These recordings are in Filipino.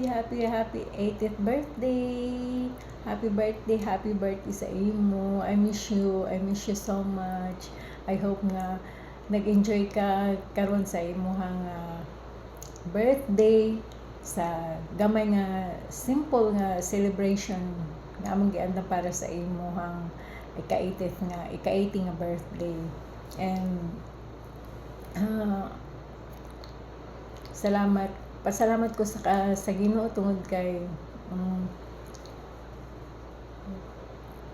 happy 80th birthday. Happy birthday sa imo. I miss you so much. I hope nga nag-enjoy ka karon sa imong birthday sa gamay nga simple nga celebration nga among gianda para sa imong ika-80 nga birthday. And pasalamat ko sa Ginoo tungod kay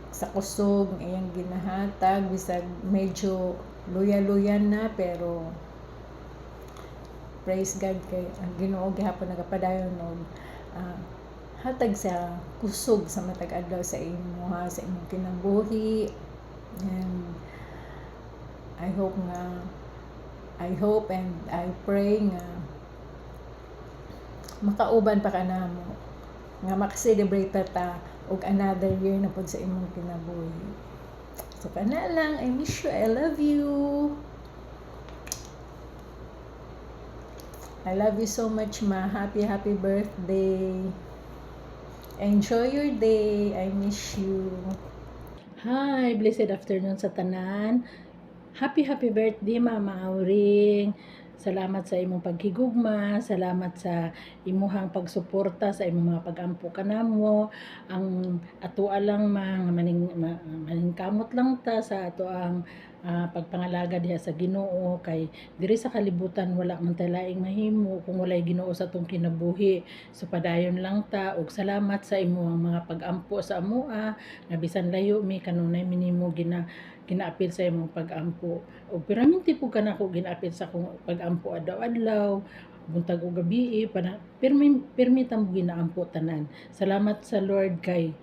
sa kusog iyang ginahatag bisag medyo luya-luyan na, pero praise God kay ang Ginoo gihapon nagapadayon og hatag sa kusog sa matag adlaw sa imong kinabuhi. And I hope and I pray nga makauban pa ka namo nga maka-celebrate ta og another year na pud sa imong kinabuhi. So kana lang, I miss you, I love you. I love you so much, ma. Happy birthday. Enjoy your day. I miss you. Hi, blessed afternoon sa tanan. Happy birthday, Mama Auring. Salamat sa imong paghigugma, salamat sa imuhang pagsuporta sa imong mga pag-ampo kanamo. Ang atoa lang maningkamot lang ta sa atoang pagpangalaga diha sa Ginoo, kay diri sa kalibutan wala man ta laing mahimo kung walay Ginoo sa atong kinabuhi. So padayon lang ta, og salamat sa imong mga pag-ampo sa amoa nga bisan layo mi kanunay minimo ginaapil sa imong pag-ampo. O piraminti po ka na ko ginaapil sa akong pag-ampo adlaw-adlaw, buntag o gabi, pirmi tamo ginaampo tanan. Salamat sa Lord kay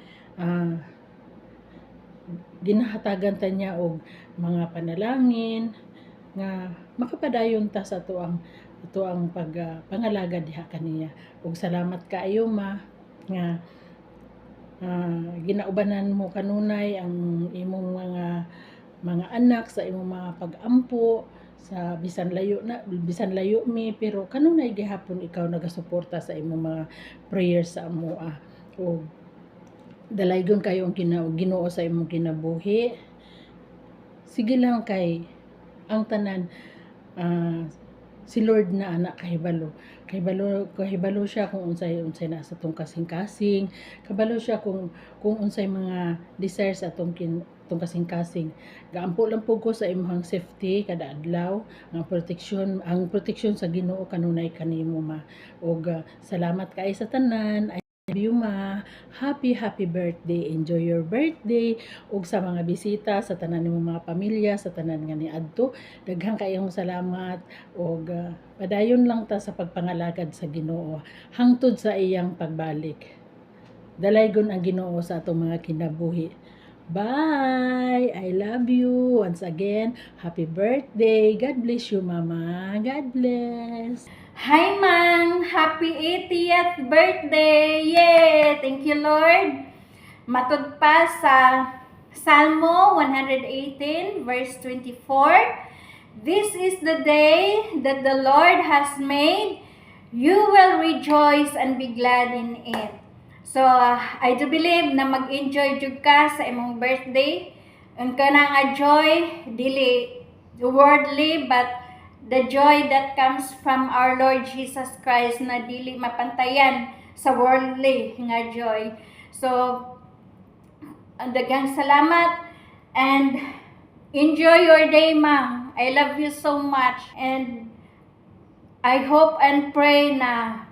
ginahatagan ta niya og mga panalangin nga makapadayon ta sa atoang pangalaga diha kaniya. Og salamat kaayo, ma, nga ginaubanan mo kanunay ang imong mga anak sa imong mga pag-ampo sa bisan layo mi, pero kanunay gihapon ikaw nagasuporta sa imong mga prayers sa amoa. O dalaygon kayo ang Ginoo sa imong kinabuhi. Sige lang, kay ang tanan si Lord na anak kahibalo siya kung unsay nasa tong kasing-kasing, kabalo siya kung unsay mga desires sa atong kasing-kasing. Gaampo lang po ko sa imong safety kada adlaw, ang proteksyon sa Ginoo kanunay kanimo, ma. Og salamat kay sa tanan. I love you, ma. Happy birthday. Enjoy your birthday. Ug sa mga bisita, sa tanan nimong mga pamilya, sa tanan nga niadto, daghang kayong salamat. Og padayon lang ta sa pagpangalagad sa Ginoo hangtod sa iyang pagbalik. Dalaygon ang Ginoo sa atong mga kinabuhi. Bye! I love you. Once again, happy birthday. God bless you, Mama. God bless. Hi, Mang! Happy 80th birthday! Yay! Thank you, Lord. Matud pa sa Salmo 118, verse 24. This is the day that the Lord has made. You will rejoice and be glad in it. So, I do believe na mag-enjoy jud ka sa imong birthday. Ang kanang joy, dili worldly, but the joy that comes from our Lord Jesus Christ na dili mapantayan sa worldly nga joy. So, daghang salamat and enjoy your day, Ma'am. I love you so much and I hope and pray na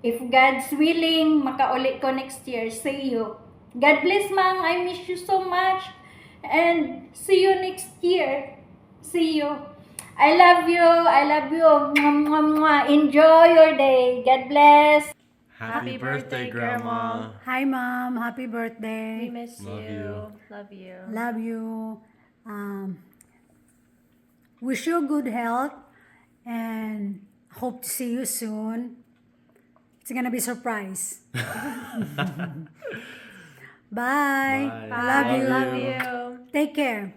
if God's willing, makauli ko next year. See you. God bless, Ma'am. I miss you so much and see you next year. See you. I love you. Mwah, mwah, mwah. Enjoy your day. God bless. Happy birthday, Grandma. Hi, Mom. Happy birthday. We miss Love you. you. Love you. Love you. Wish you good health and hope to see you soon. It's gonna be a surprise. Bye. Bye. I love you. Love you. Take care.